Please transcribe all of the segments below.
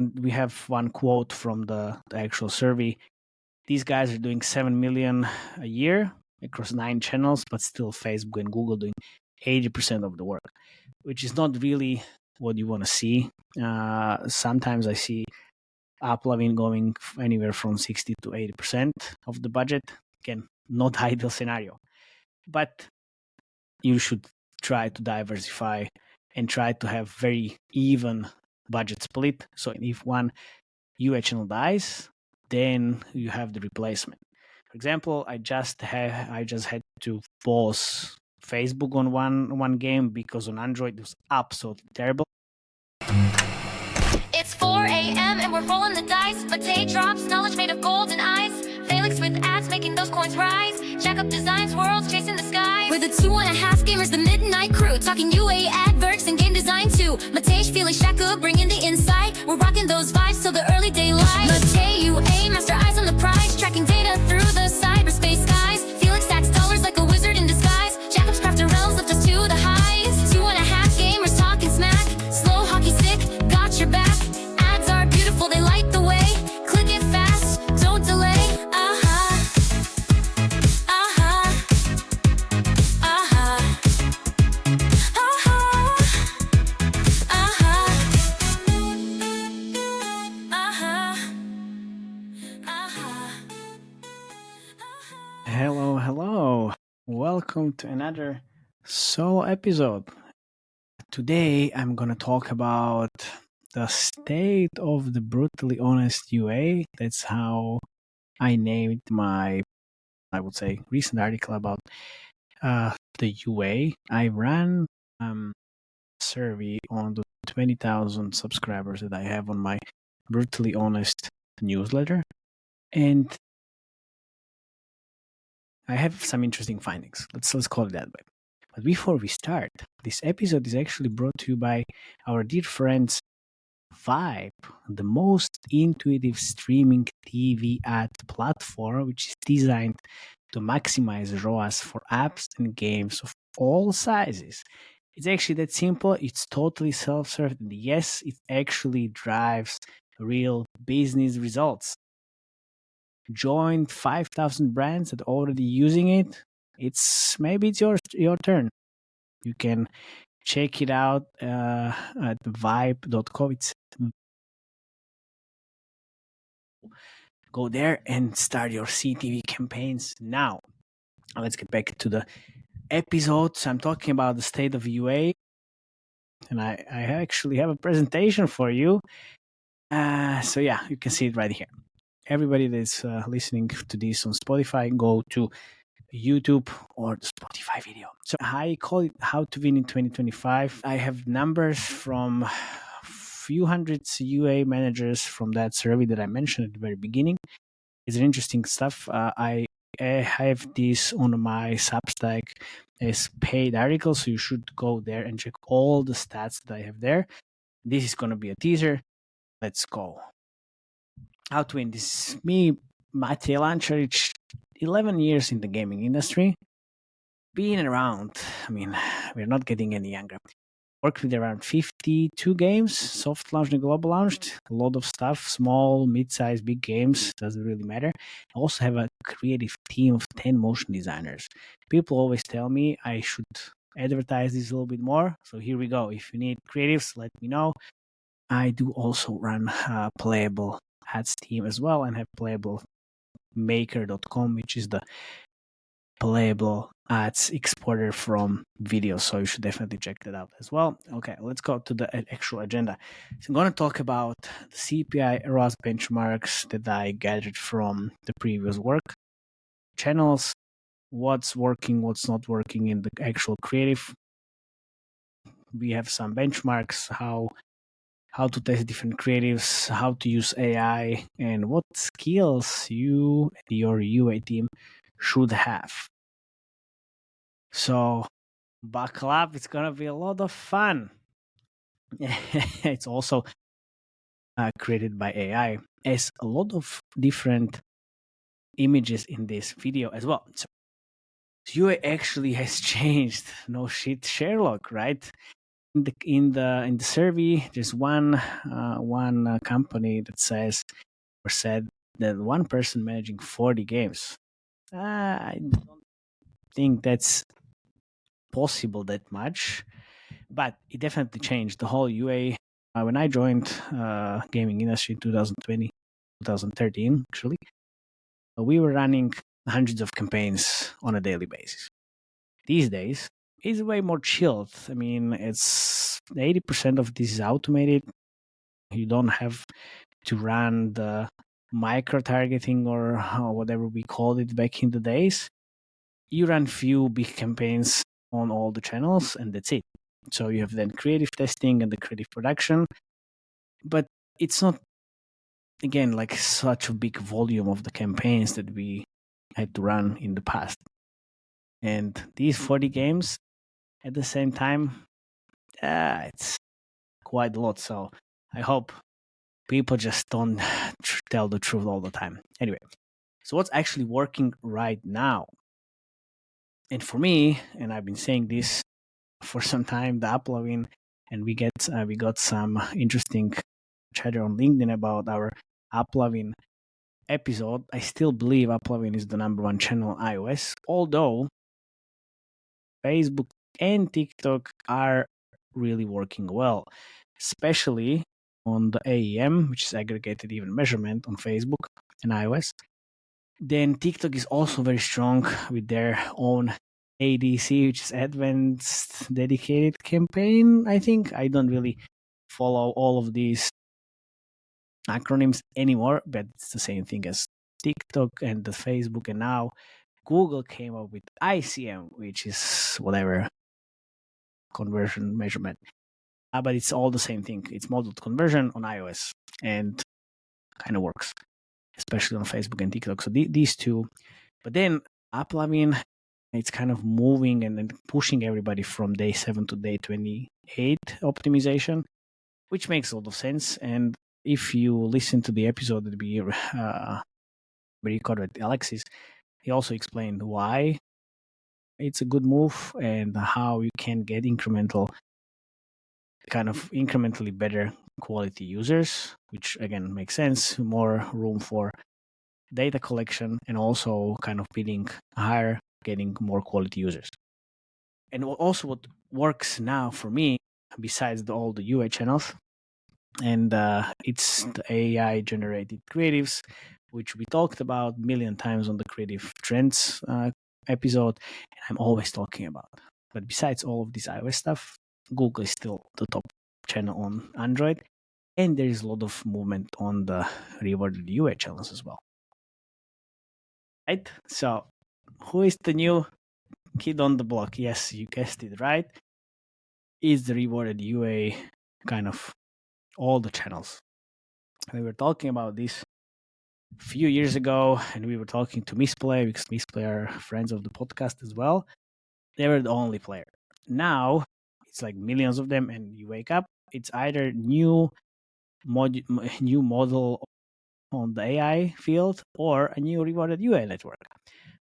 we have one quote from the actual survey. These guys are doing 7 million a year across 9 channels, but still Facebook and Google doing 80% of the work, which is not really what you want to see. Sometimes I see uploving going anywhere from 60 to 80% of the budget. Again, not ideal scenario, but you should try to diversify and try to have very even budget split. So if one UA channel dies, then you have the replacement. For example, I just had to pause Facebook on one game because on Android it was absolutely terrible. It's 4 a.m. and we're rolling the dice. Matej drops knowledge made of golden eyes. Felix with ads making those coins rise. Jack up designs, worlds chasing the sky. We're the 2.5 gamers, the midnight crew. Talking UA adverts and game design too. Matej, Felix, Shaka, bringing the insight. We're rocking those vibes till the early daylight. Matej, UA, master eyes on the prize. Tracking data through the cyberspace skies. Felix stacks dollars like a wizard in disguise. Jacob's crafted realms lift us to the highs. 2.5 gamers talking smack. Slow hockey stick, got your back. Ads are beautiful, they light the way. Click it fast, don't delay. Hello. Welcome to another solo episode. Today I'm going to talk about the state of the brutally honest UA. That's how I named my, I would say, recent article about the UA. I ran a survey on the 20,000 subscribers that I have on my brutally honest newsletter, and I have some interesting findings. Let's call it that way. But before we start, this episode is actually brought to you by our dear friends Vibe, the most intuitive streaming TV ad platform, which is designed to maximize ROAS for apps and games of all sizes. It's actually that simple. It's totally self-serve. And yes, it actually drives real business results. Joined 5,000 brands that are already using it. It's your turn. You can check it out at vibe.co. Go there and start your CTV campaigns now. Let's get back to the episode. So I'm talking about the state of UA, and I actually have a presentation for you. So yeah, you can see it right here. Everybody that's listening to this on Spotify, go to YouTube or the Spotify video. So I call it How to Win in 2025. I have numbers from few hundreds UA managers from that survey that I mentioned at the very beginning. It's interesting stuff. I have this on my Substack as paid article, so you should go there and check all the stats that I have there. This is going to be a teaser. Let's go. How to Win. This is me, Matej, Lancaric, 11 years in the gaming industry. Being around, we're not getting any younger. Worked with around 52 games, soft launched and global launched. A lot of stuff, small, mid-sized, big games, doesn't really matter. I also have a creative team of 10 motion designers. People always tell me I should advertise this a little bit more. So here we go. If you need creatives, let me know. I do also run a playable ads team as well, and have playable.maker.com, which is the playable ads exporter from video. So you should definitely check that out as well. Okay, let's go to the actual agenda. So I'm going to talk about the CPI ROAS benchmarks that I gathered from the previous work, channels, what's working, what's not working in the actual creative. We have some benchmarks, how to test different creatives, how to use AI, and what skills you and your UA team should have. So buckle up, it's going to be a lot of fun. It's also created by AI, as a lot of different images in this video as well. So UA actually has changed. No shit, Sherlock, right? in the survey, there's one company that said that one person managing 40 games. I don't think that's possible that much, but it definitely changed the whole UA. When I joined gaming industry in 2020, 2013, actually, we were running hundreds of campaigns on a daily basis. These days, it's way more chilled. I mean, it's 80% of this is automated. You don't have to run the micro targeting or whatever we called it back in the days. You run few big campaigns on all the channels, and that's it. So you have then creative testing and the creative production, but it's not, again, like such a big volume of the campaigns that we had to run in the past. And these 40 games at the same time, it's quite a lot. So I hope people just don't tell the truth all the time. Anyway, so what's actually working right now? And for me, and I've been saying this for some time, the uploading, and we got some interesting chatter on LinkedIn about our uploading episode. I still believe uploading is the number one channel on iOS, although Facebook and TikTok are really working well, especially on the AEM, which is aggregated event measurement on Facebook and iOS. Then TikTok is also very strong with their own ADC, which is Advanced Dedicated Campaign. I think I don't really follow all of these acronyms anymore, but it's the same thing as TikTok and the Facebook. And now Google came up with ICM, which is whatever conversion measurement. But it's all the same thing. It's modeled conversion on iOS and kind of works, especially on Facebook and TikTok. So these two. But then uploading, it's kind of moving and then pushing everybody from day 7 to day 28 optimization, which makes a lot of sense. And if you listen to the episode that we recorded with Alexis, he also explained why it's a good move and how you can get incrementally better quality users, which again makes sense. More room for data collection and also kind of bidding higher, getting more quality users. And also what works now for me, besides all the UA channels, and it's the AI generated creatives, which we talked about a million times on the creative trends episode, and I'm always talking about. But besides all of this iOS stuff, Google is still the top channel on Android, and there is a lot of movement on the rewarded UA channels as well. Right? So, who is the new kid on the block? Yes, you guessed it right. Is the rewarded UA kind of all the channels. We were talking about this a few years ago, and we were talking to Misplay, because Misplay are friends of the podcast as well. They were the only player. Now, it's like millions of them, and you wake up, it's either new model on the AI field or a new rewarded UA network,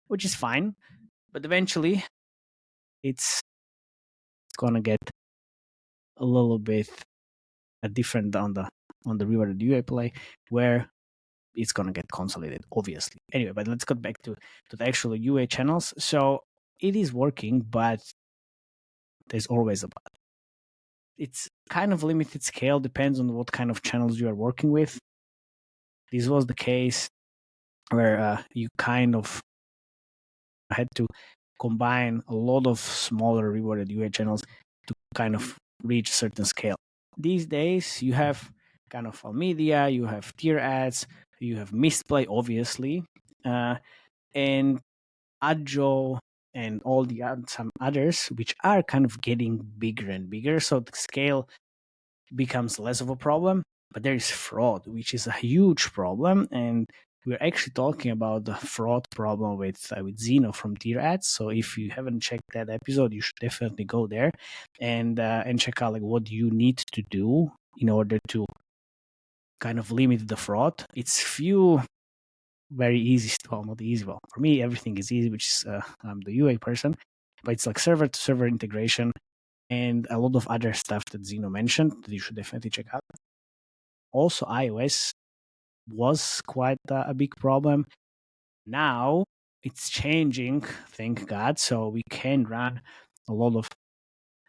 which is fine. But eventually, it's gonna get a little bit different on the rewarded UA play, where it's gonna get consolidated, obviously. Anyway, but let's get back to the actual UA channels. So it is working, but there's always a but. It's kind of limited scale, depends on what kind of channels you are working with. This was the case where you kind of had to combine a lot of smaller rewarded UA channels to kind of reach a certain scale. These days, you have kind of all media, you have tier ads, you have Misplay, obviously, and Adjo and all the some others, which are kind of getting bigger and bigger. So the scale becomes less of a problem. But there is fraud, which is a huge problem, and we're actually talking about the fraud problem with Zeno from Tier Ads. So if you haven't checked that episode, you should definitely go there and check out like what you need to do in order to kind of limit the fraud. It's few very easy, well, not easy. Well, for me, everything is easy, which is I'm the UA person, but it's like server to server integration and a lot of other stuff that Zeno mentioned that you should definitely check out. Also, iOS was quite a big problem. Now it's changing, thank God. So we can run a lot of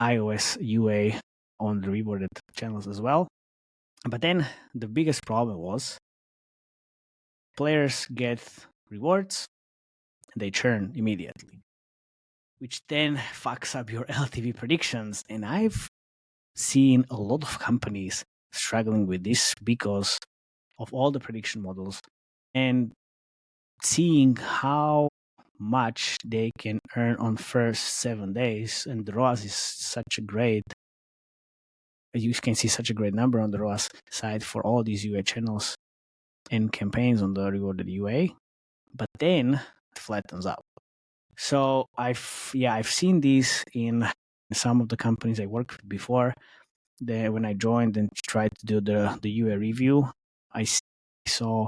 iOS UA on the rewarded channels as well. But then the biggest problem was players get rewards, they churn immediately, which then fucks up your LTV predictions. And I've seen a lot of companies struggling with this because of all the prediction models and seeing how much they can earn on first 7 days. And the ROAS is such a great, you can see such a great number on the ROAS side for all these UA channels and campaigns on the rewarded UA, but then it flattens out. So I've seen these in some of the companies I worked with before. When I joined and tried to do the UA review, I saw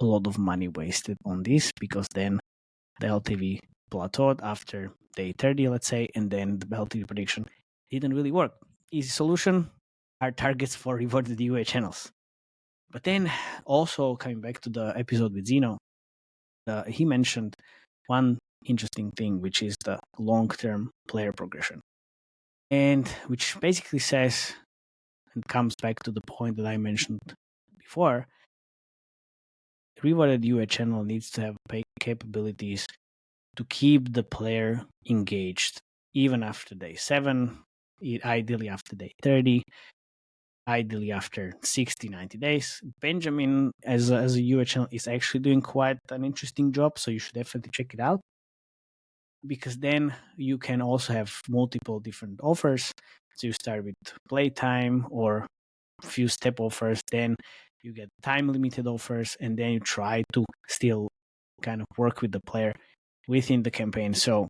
a lot of money wasted on this because then the LTV plateaued after day 30, let's say, and then the LTV prediction didn't really work. Easy solution are targets for rewarded UA channels. But then also coming back to the episode with Zeno, he mentioned one interesting thing, which is the long-term player progression. And which basically says, and comes back to the point that I mentioned before, rewarded UA channel needs to have capabilities to keep the player engaged even after day 7, ideally after day 30, ideally after 60, 90 days. Benjamin, as a UA channel, is actually doing quite an interesting job, so you should definitely check it out. Because then you can also have multiple different offers. So you start with playtime or a few step offers, then you get time limited offers, and then you try to still kind of work with the player within the campaign. So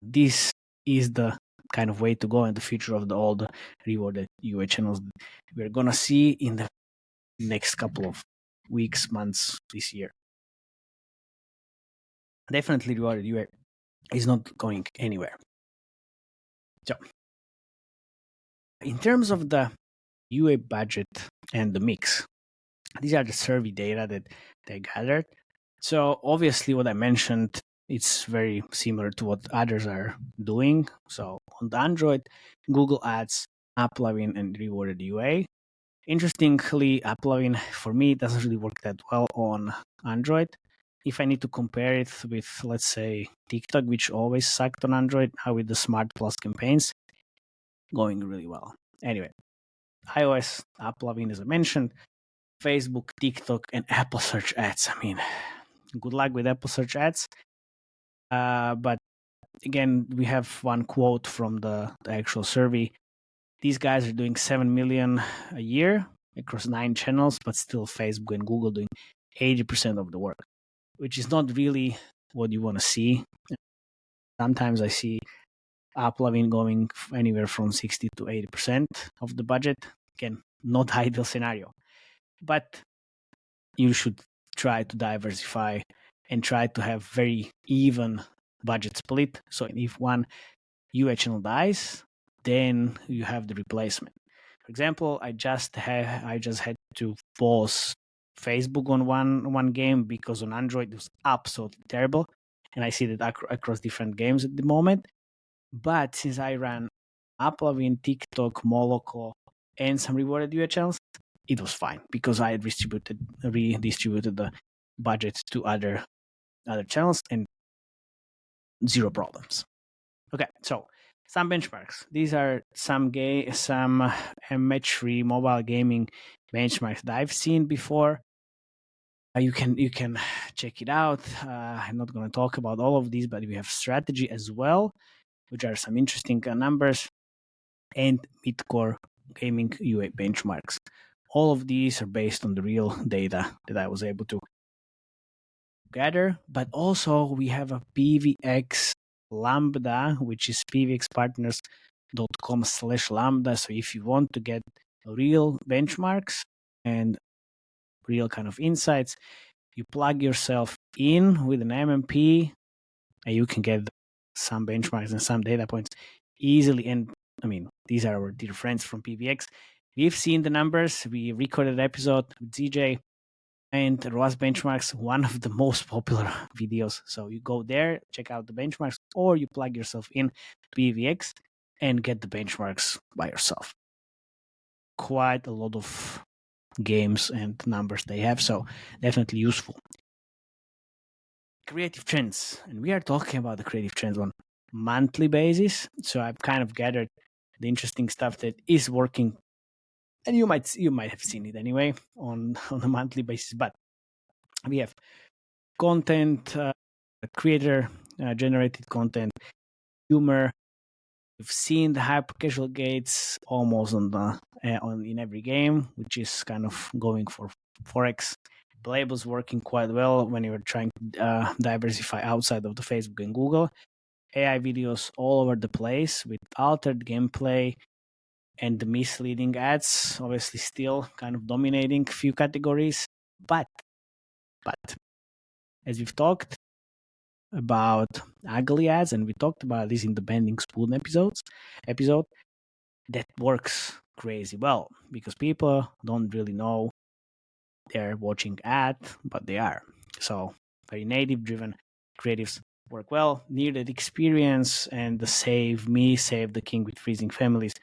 this is the kind of way to go in the future of all the rewarded UA channels we're gonna see in the next couple of weeks, months this year. Definitely rewarded UA is not going anywhere. So in terms of the UA budget and the mix, these are the survey data that they gathered. So obviously what I mentioned, it's very similar to what others are doing. So on the Android, Google Ads, AppLovin, and rewarded UA. Interestingly, AppLovin for me doesn't really work that well on Android. If I need to compare it with, let's say, TikTok, which always sucked on Android, how with the Smart Plus campaigns, going really well. Anyway, iOS, AppLovin, as I mentioned, Facebook, TikTok, and Apple Search Ads. I mean, good luck with Apple Search Ads. But again, we have one quote from the actual survey. These guys are doing 7 million a year across 9 channels, but still Facebook and Google doing 80% of the work, which is not really what you want to see. Sometimes I see AppLovin going anywhere from 60 to 80% of the budget. Again, not ideal scenario. But you should try to diversify and try to have very even budget split. So if one UA channel dies, then you have the replacement. For example, I just had to pause Facebook on one game because on Android it was absolutely terrible, and I see that across different games at the moment. But since I ran AppLovin, TikTok, Moloko, and some rewarded UA channels, it was fine because I redistributed the budget to other channels and zero problems. Okay, so some benchmarks. These are some match-free mobile gaming benchmarks that I've seen before. You can check it out. I'm not going to talk about all of these, but we have strategy as well, which are some interesting numbers, and mid-core gaming UA benchmarks. All of these are based on the real data that I was able to gather, but also we have a PVX Lambda, which is pvxpartners.com/lambda. So if you want to get real benchmarks and real kind of insights, you plug yourself in with an MMP and you can get some benchmarks and some data points easily. And I mean, these are our dear friends from PVX. We've seen the numbers. We recorded an episode with ZJ, and ROAS benchmarks, one of the most popular videos. So you go there, check out the benchmarks, or you plug yourself in to PVX and get the benchmarks by yourself. Quite a lot of games and numbers they have, so definitely useful. Creative trends, and we are talking about the creative trends on monthly basis. So I've kind of gathered the interesting stuff that is working, and you might have seen it anyway on a monthly basis. But we have content, creator generated content, humor. You've seen the hyper casual gates almost in every game, which is kind of going for forex. Labels working quite well when you're trying to diversify outside of the Facebook and Google. AI videos all over the place with altered gameplay and the misleading ads, obviously still kind of dominating a few categories. But as we've talked about ugly ads, and we talked about this in the Bending Spoon episode, that works crazy well because people don't really know they're watching ad, but they are. So very native driven creatives work well. Near that experience and the save me, save the king with freezing families,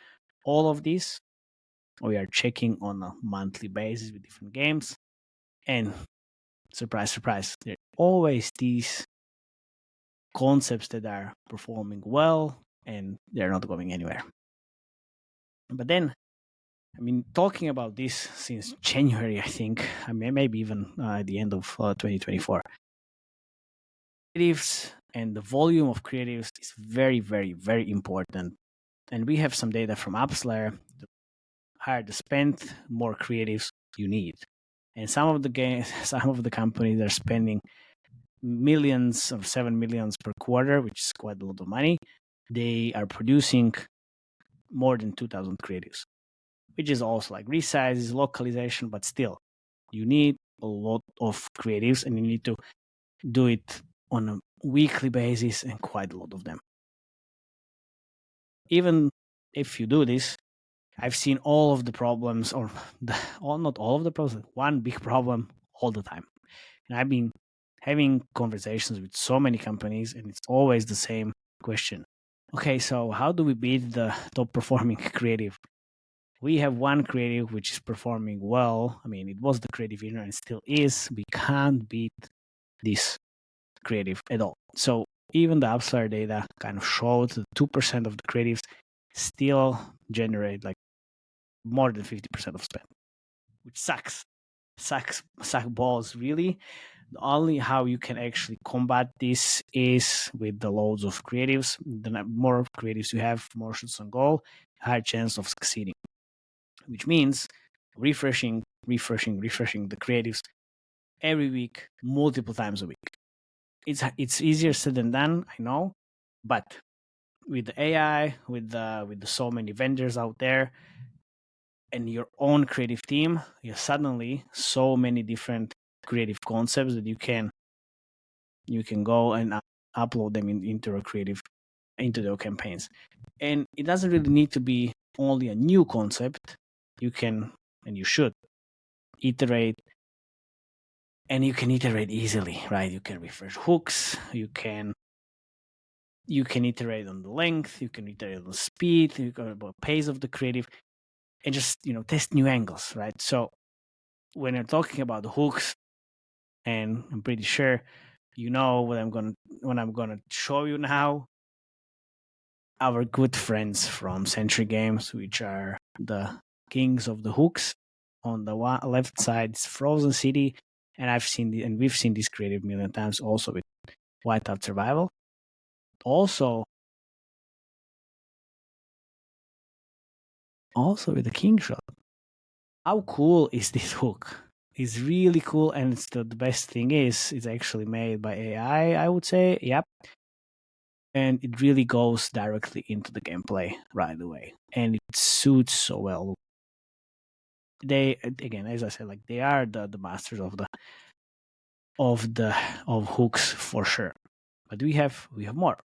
all of these we are checking on a monthly basis with different games. And surprise, surprise, there are always these concepts that are performing well and they're not going anywhere. But then, I mean, talking about this since January, I think, maybe even at the end of 2024, creatives and the volume of creatives is very, very, very important. And we have some data from AppsLayer. The higher the spend, more creatives you need. And some of the companies are spending millions or 7 millions per quarter, which is quite a lot of money. They are producing more than 2,000 creatives, which is also like resizes, localization, but still, you need a lot of creatives and you need to do it on a weekly basis and quite a lot of them. Even if you do this, I've seen all of the problems, or not all of the problems, one big problem all the time. And I've been having conversations with so many companies, and it's always the same question. Okay, so how do we beat the top performing creative? We have one creative which is performing well. I mean, it was the creative winner and still is. We can't beat this creative at all. So even the AppsLayer data kind of showed that 2% of the creatives still generate like more than 50% of spend, which sucks balls, really. The only how you can actually combat this is with the loads of creatives. The more creatives you have, more shots on goal, higher chance of succeeding, which means refreshing the creatives every week, multiple times a week. It's easier said than done, I know, but with the AI, with the so many vendors out there, and your own creative team, you have suddenly so many different creative concepts that you can go and upload them into their campaigns. And it doesn't really need to be only a new concept. You can, and you should, iterate, and you can iterate easily, right? You can refresh hooks, you can iterate on the length, you can iterate on the speed, you can about pace of the creative, and just test new angles, right? So when you're talking about the hooks, and I'm pretty sure what I'm gonna show you now. Our good friends from Century Games, which are the kings of the hooks. On the left side is Frozen City, and we've seen this creative million times also with Whiteout Survival. Also with the King Shot. How cool is this hook? It's really cool, and the best thing is it's actually made by AI, I would say. Yep. And it really goes directly into the gameplay right away. And it suits so well. They, again, as I said, like they are the masters of hooks for sure. But we have more.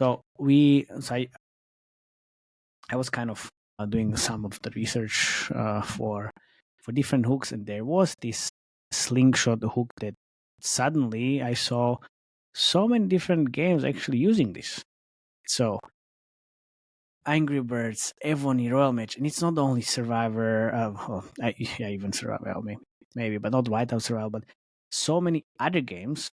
So I was kind of doing some of the research for different hooks, and there was this slingshot hook that suddenly I saw so many different games actually using this. So Angry Birds, Evony, Royal Match, and it's not only Survivor. Even Survivor, maybe, but not Whiteout Survival. But so many other games,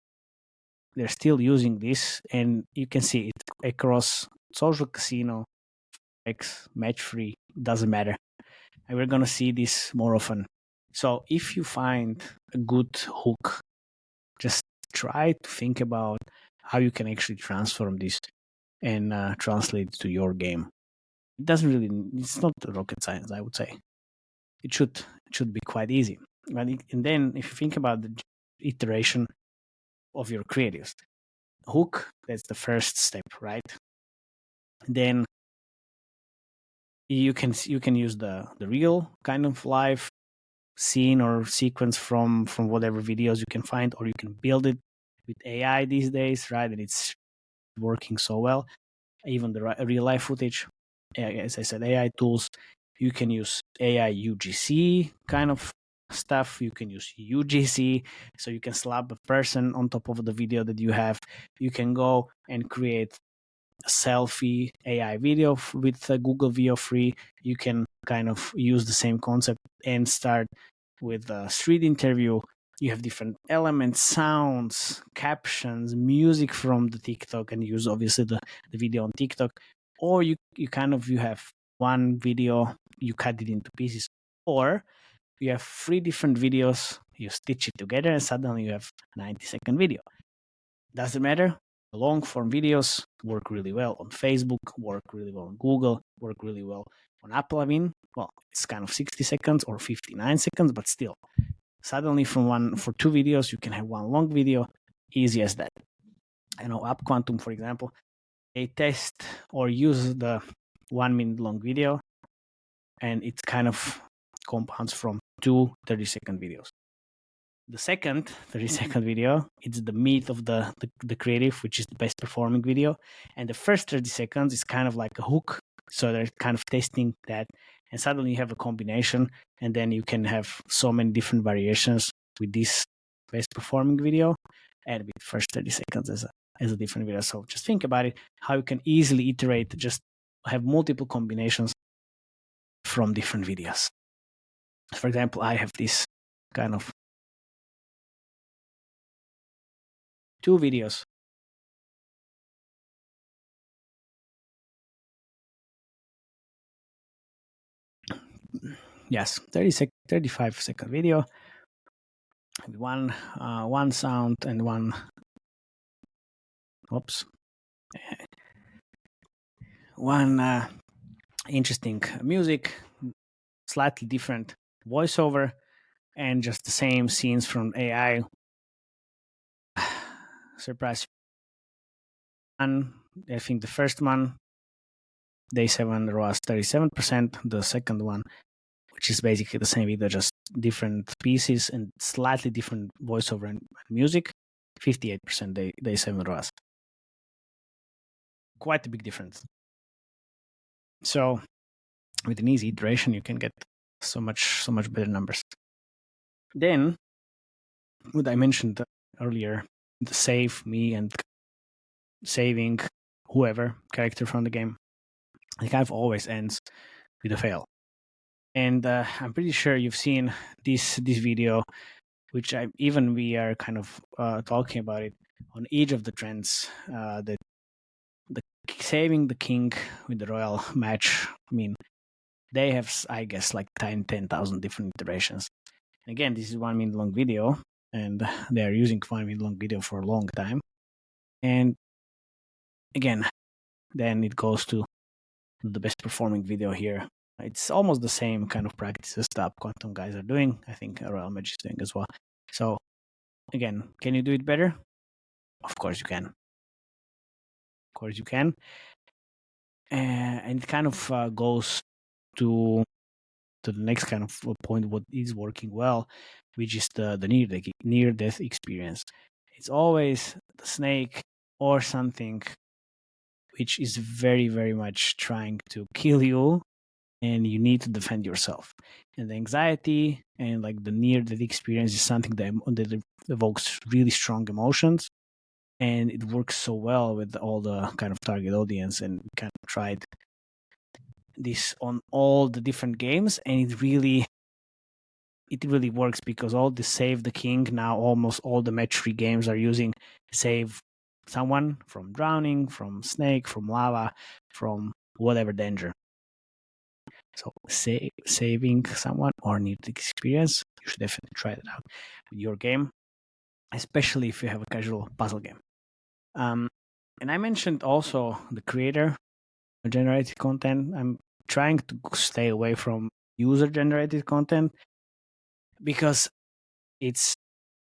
they're still using this, and you can see it across social casino, X, match free, doesn't matter. And we're gonna see this more often. So if you find a good hook, just try to think about how you can actually transform this and translate it to your game. It doesn't really, it's not rocket science, I would say. It should be quite easy. And then if you think about the iteration of your creatives, hook, that's the first step, right? Then you can use the real kind of live scene or sequence from whatever videos you can find, or you can build it with AI these days, right? And it's working so well. Even the real life footage, as I said, AI tools. You can use AI UGC kind of stuff. You can use UGC, so you can slap a person on top of the video that you have. You can go and create a selfie AI video with Google VO3. You can kind of use the same concept and start with a street interview. You have different elements, sounds, captions, music from the TikTok, and use obviously the video on TikTok. Or you have one video, you cut it into pieces, or you have 3 different videos, you stitch it together, and suddenly you have 90-second video. Doesn't matter. Long form videos work really well on Facebook, work really well on Google, work really well on Apple. I mean, well, it's kind of 60 seconds or 59 seconds, but still, suddenly for 2 videos, you can have one long video, easy as that. I know Up Quantum, for example, they test or use the 1 minute long video, and it kind of compounds from 2 30-second videos. The second 30-second video, it's the meat of the creative, which is the best performing video. And the first 30 seconds is kind of like a hook. So they're kind of testing that. And suddenly you have a combination. And then you can have so many different variations with this best performing video and with first 30 seconds as a different video. So just think about it, how you can easily iterate, just have multiple combinations from different videos. For example, I have this kind of 2 videos. Yes, 35-second video with one sound and one interesting music, slightly different voiceover, and just the same scenes from AI. Surprise. And I think the first one, day 7, was 37%. The second one, which is basically the same video, just different pieces and slightly different voiceover and music, 58% day 7 ROAS. Quite a big difference. So with an easy iteration, you can get so much better numbers. Then, what I mentioned earlier, the save me and saving whoever character from the game, it kind of always ends with a fail. And I'm pretty sure you've seen this video, which we are kind of talking about it on each of the trends. The saving the king with the royal match. I mean, they have, I guess, like 10,000 different iterations. And again, this is 1 minute long video, and they are using 1 minute long video for a long time. And again, then it goes to the best performing video here. It's almost the same kind of practices that Quantum guys are doing. I think Royal Match is doing as well. So again, can you do it better? Of course you can. Of course you can. And it kind of goes to the next kind of point, what is working well, which is the near-death experience. It's always the snake or something which is very, very much trying to kill you, and you need to defend yourself. And the anxiety and like the near-death experience is something that evokes really strong emotions, and it works so well with all the kind of target audience. And we kind of tried this on all the different games, and it really works because all the Save the King, now almost all the match 3 games are using save someone from drowning, from snake, from lava, from whatever danger. So saving someone or need experience, you should definitely try that out with your game, especially if you have a casual puzzle game. And I mentioned also the creator generated content. I'm trying to stay away from user generated content because it's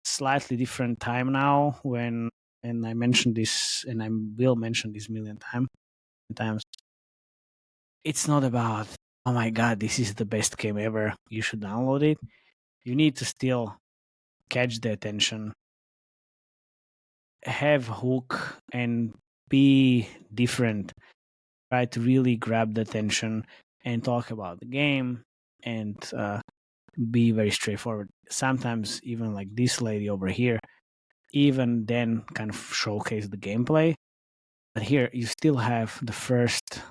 slightly different time now and I mentioned this and I will mention this million times. It's not about, oh my god, this is the best game ever, you should download it. You need to still catch the attention, have hook, and be different. Try to really grab the attention and talk about the game and be very straightforward. Sometimes even like this lady over here, even then kind of showcase the gameplay. But here you still have the first,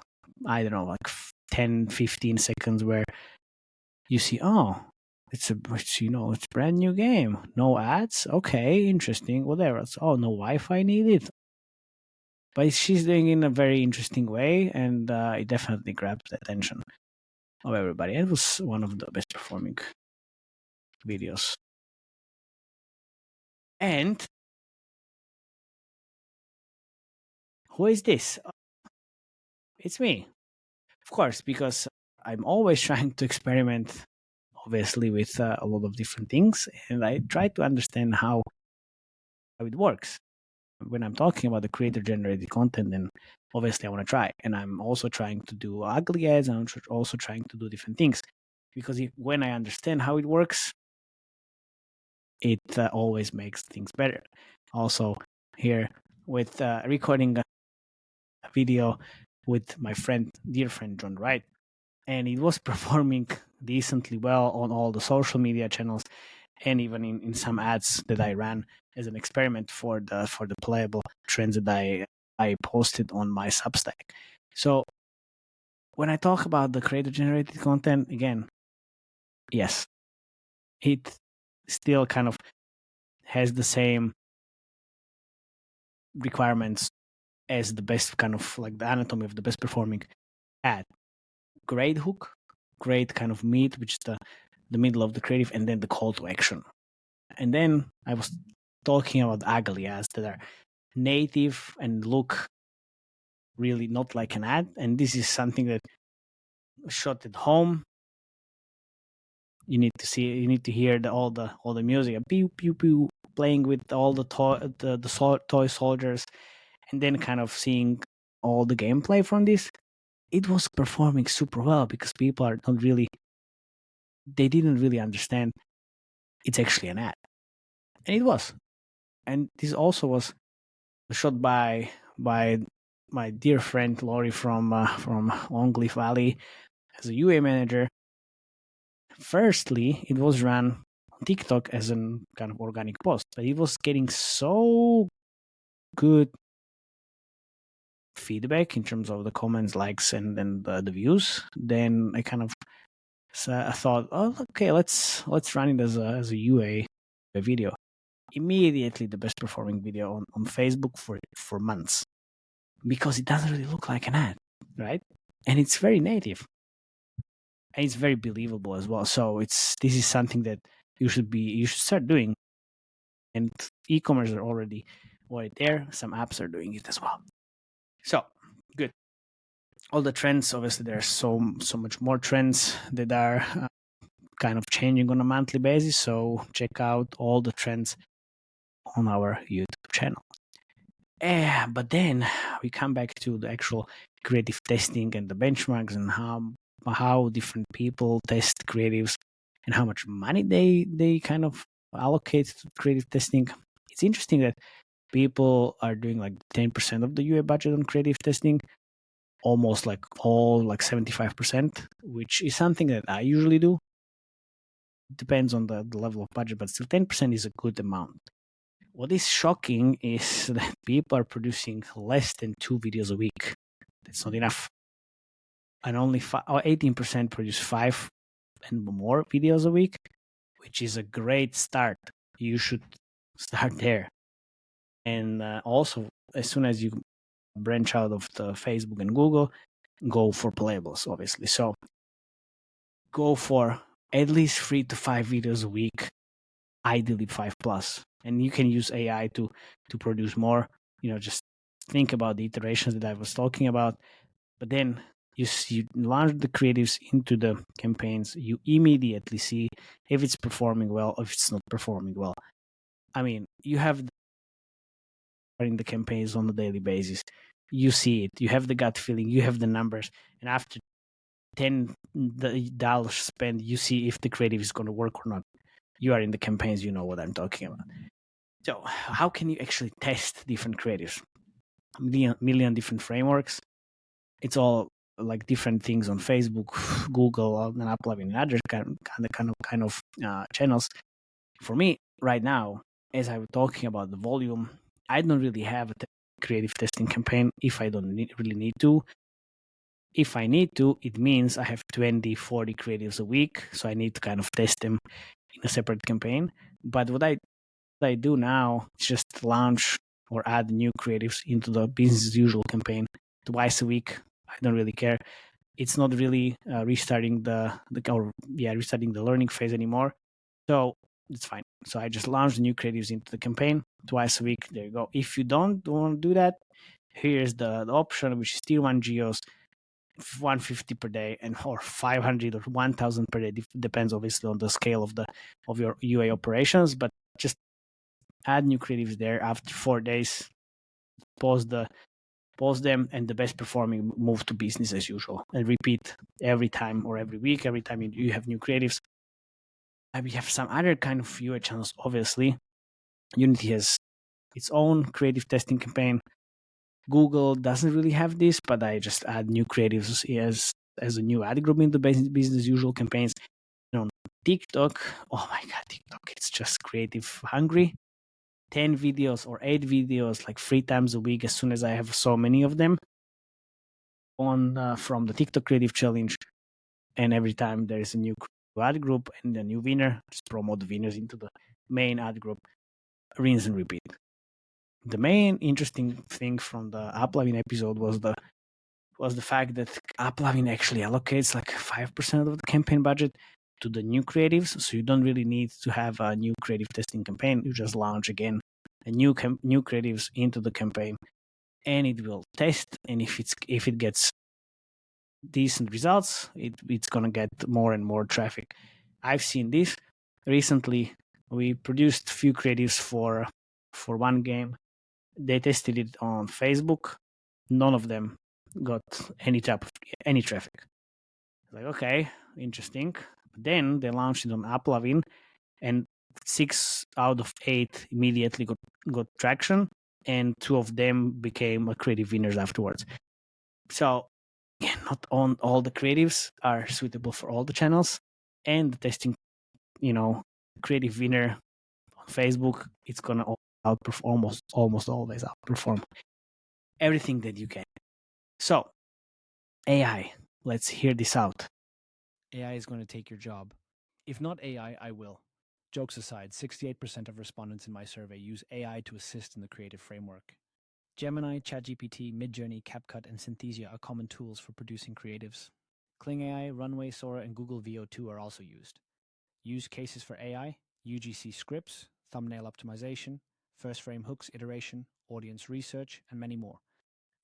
I don't know, like 10, 15 seconds where you see, oh, it's a brand new game. No ads? Okay, interesting. Whatever. Oh, no Wi-Fi needed. But she's doing it in a very interesting way, and it definitely grabs the attention of everybody. It was one of the best performing videos. And who is this? It's me. Of course, because I'm always trying to experiment, obviously, with a lot of different things, and I try to understand how it works. When I'm talking about the creator-generated content, then obviously I want to try. And I'm also trying to do ugly ads, and I'm also trying to do different things. Because when I understand how it works, it always makes things better. Also, here with recording a video with my dear friend John Wright, and it was performing decently well on all the social media channels, and even in some ads that I ran as an experiment for the playable trends that I posted on my Substack. So when I talk about the creator generated content, again, yes, it still kind of has the same requirements as the best, kind of like the anatomy of the best performing ad. Great hook, great kind of meat, which is the middle of the creative, and then the call to action. And then I was talking about ugly ads that are native and look really not like an ad. And this is something that shot at home. You need to hear all the music, pew pew pew, playing with all the toy soldiers, and then kind of seeing all the gameplay from this. It was performing super well because people they didn't really understand it's actually an ad, and it was. And this also was shot by my dear friend Lori from Longleaf Valley as a UA manager. Firstly, it was run on TikTok as a kind of organic post, but it was getting so good feedback in terms of the comments, likes, and then the views. Then I kind of I thought, oh, okay, let's run it as a UA video. Immediately, the best performing video on Facebook for months, because it doesn't really look like an ad, right? And it's very native. And it's very believable as well. So this is something that you should start doing. And e-commerce are already there. Some apps are doing it as well. So good. All the trends, obviously, there's so much more trends that are kind of changing on a monthly basis. So check out all the trends on our YouTube channel. But then we come back to the actual creative testing and the benchmarks and how different people test creatives and how much money they kind of allocate to creative testing. It's interesting that people are doing like 10% of the UA budget on creative testing, almost like all like 75%, which is something that I usually do. Depends on the level of budget, but still 10% is a good amount. What is shocking is that people are producing less than 2 videos a week. That's not enough. And only 18% produce 5 and more videos a week, which is a great start. You should start there. And also, as soon as you branch out of the Facebook and Google, go for playables, obviously. So go for at least 3 to 5 videos a week, ideally 5 plus. And you can use AI to produce more. Just think about the iterations that I was talking about. But then you launch the creatives into the campaigns. You immediately see if it's performing well or if it's not performing well. I mean, you have in the campaigns on a daily basis. You see it. You have the gut feeling. You have the numbers. And after $10 spent, you see if the creative is going to work or not. You are in the campaigns. You know what I'm talking about. So how can you actually test different creatives? Million different frameworks. It's all like different things on Facebook, Google, and Upload and other kind of channels. For me, right now, as I was talking about the volume, I don't really have a creative testing campaign if I don't really need to. If I need to, it means I have 20, 40 creatives a week, so I need to kind of test them in a separate campaign. But what I do now is just launch or add new creatives into the business as usual campaign twice a week. I don't really care. It's not really restarting the learning phase anymore. So it's fine. So I just launch the new creatives into the campaign twice a week. There you go. If you don't want to do that, here's the option, which is tier 1 geos, 150 per day, and or 500 or 1,000 per day. Depends obviously on the scale of your UA operations, but just add new creatives there. After 4 days, pause them, and the best performing move to business as usual and repeat every time or every week, every time you have new creatives. And we have some other kind of UA channels, obviously. Unity has its own creative testing campaign. Google doesn't really have this, but I just add new creatives as a new ad group in the business usual campaigns. On TikTok, oh my god, TikTok, it's just creative hungry. 10 videos or 8 videos like 3 times a week as soon as I have so many of them on from the TikTok Creative Challenge. And every time there is a new ad group and a new winner, just promote the winners into the main ad group, rinse and repeat. The main interesting thing from the Uplavin episode was the fact that Uplavin actually allocates like 5% of the campaign budget to the new creatives, so you don't really need to have a new creative testing campaign. You just launch again a new creatives into the campaign, and it will test. And if it gets decent results, it's gonna get more and more traffic. I've seen this recently. We produced a few creatives for one game. They tested it on Facebook. None of them got any traffic. Like, okay, interesting. Then they launched it on Uplavin, and 6 out of 8 immediately got traction, and 2 of them became creative winners afterwards. So, again, not all the creatives are suitable for all the channels, and the testing, creative winner on Facebook, it's gonna outperform almost always outperform everything that you can. So, AI, let's hear this out. AI is going to take your job. If not AI, I will. Jokes aside, 68% of respondents in my survey use AI to assist in the creative framework. Gemini, ChatGPT, Midjourney, CapCut, and Synthesia are common tools for producing creatives. Kling AI, Runway, Sora, and Google VO2 are also used. Use cases for AI, UGC scripts, thumbnail optimization, first frame hooks iteration, audience research, and many more.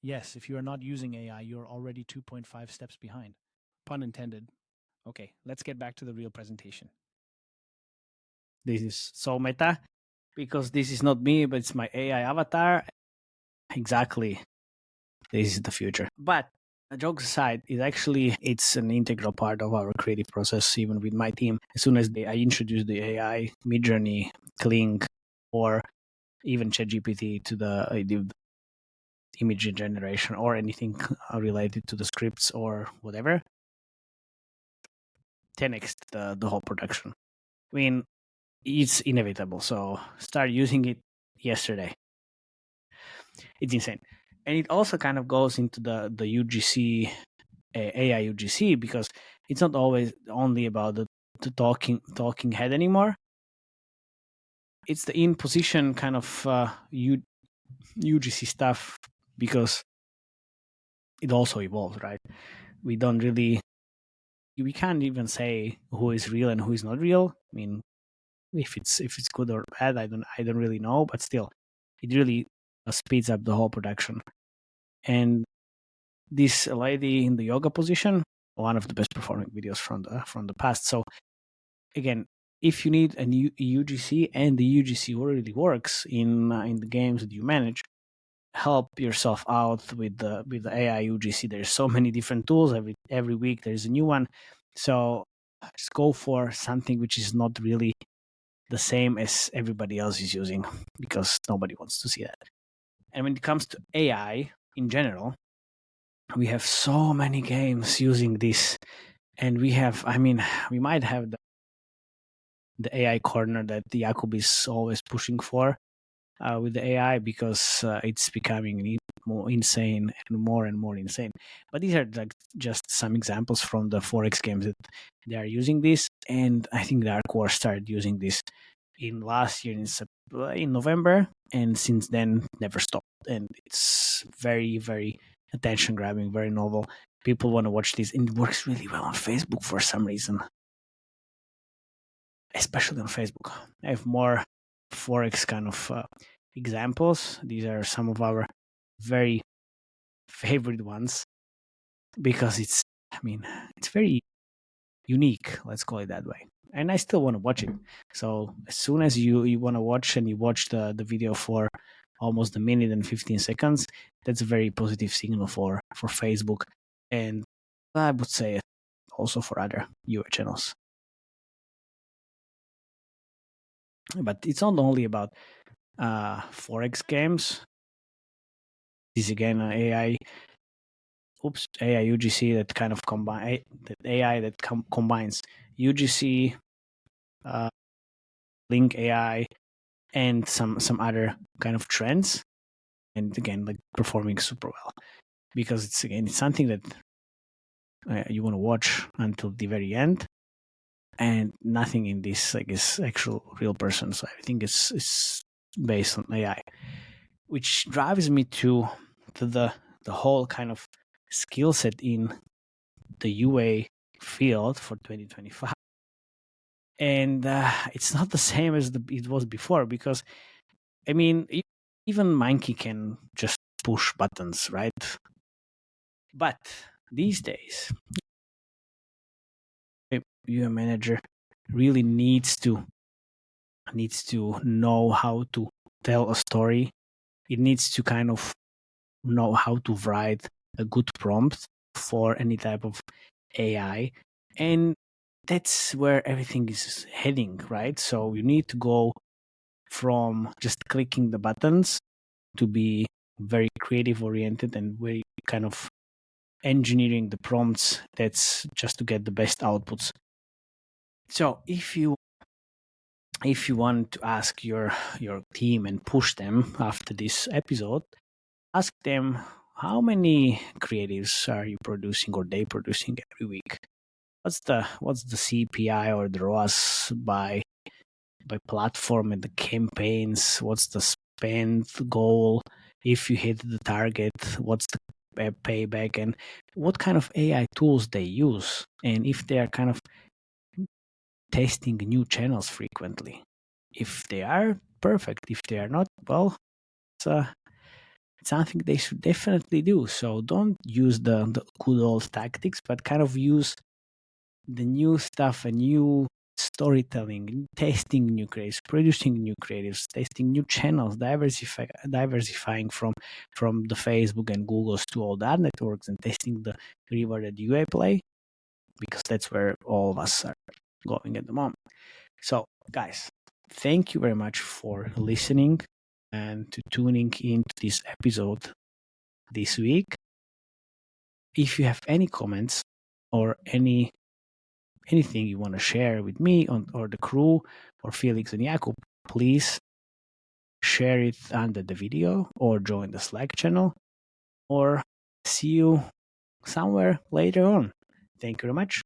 Yes, if you are not using AI, you are already 2.5 steps behind. Pun intended. Okay, let's get back to the real presentation. This is so meta, because this is not me, but it's my AI avatar. Exactly. This is the future. But jokes aside, it's an integral part of our creative process, even with my team. As soon as I introduce the AI, Midjourney, Kling, or even ChatGPT to the image generation or anything related to the scripts or whatever, 10x the whole production. I mean, it's inevitable. So start using it yesterday. It's insane. And it also kind of goes into the UGC, AI UGC, because it's not always only about the talking head anymore. It's the in position kind of UGC stuff, because it also evolves, right? We can't even say who is real and who is not real. I mean, if it's good or bad, I don't really know, but still, it really speeds up the whole production. And this lady in the yoga position, one of the best performing videos from the past. So again, if you need a new UGC and the UGC really works in the games that you manage, help yourself out with the AI UGC. There's so many different tools. Every week there's a new one. So just go for something which is not really the same as everybody else is using, because nobody wants to see that. And when it comes to AI in general, we have so many games using this, and we might have the AI corner that Jakub is always pushing for with the AI, because it's becoming more insane and more insane. But these are like just some examples from the Forex games that they are using this, and I think the Dark War started using this in last year in November, and since then never stopped. And it's very, very attention grabbing, very novel. People want to watch this, and it works really well on Facebook for some reason, especially on Facebook. I have more Forex kind of examples. These are some of our very favorite ones, because it's very unique, let's call it that way. And I still want to watch it. So as soon as you want to watch, and you watch the video for almost a minute and 15 seconds, that's a very positive signal for Facebook, and I would say also for other UA channels. But it's not only about Forex games. This is again AI UGC that kind of combines UGC, Link AI, and some other kind of trends, and again, like, performing super well, because it's something that you want to watch until the very end, and nothing in this is actual real person. So I think it's based on AI, which drives me to the whole kind of skill set in the UA field for 2025. And it's not the same as it was before, because even Monkey can just push buttons, right? But these days, a UA manager really needs to know how to tell a story. It needs to kind of know how to write a good prompt for any type of AI, and that's where everything is heading, right? So you need to go from just clicking the buttons to be very creative oriented and very kind of engineering the prompts. That's just to get the best outputs. So if you want to ask your team and push them after this episode, ask them, how many creatives are you producing, or they producing every week? What's the CPI or the ROAS by platform and the campaigns? What's the spend goal? If you hit the target, what's the payback? And what kind of AI tools they use? And if they are kind of testing new channels frequently. If they are, perfect. If they are not, well, it's something they should definitely do. So don't use the good old tactics, but kind of use the new stuff and new storytelling, testing new creatives, producing new creatives, testing new channels, diversifying from the Facebook and Google's to all the ad networks, and testing the rewarded UA play, because that's where all of us are going at the moment. So guys, thank you very much for listening. and to tuning into this episode this week. If you have any comments or anything you want to share with me or the crew or Felix and Jakub, please share it under the video or join the Slack channel or see you somewhere later on. Thank you very much.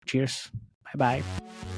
Cheers. Bye bye.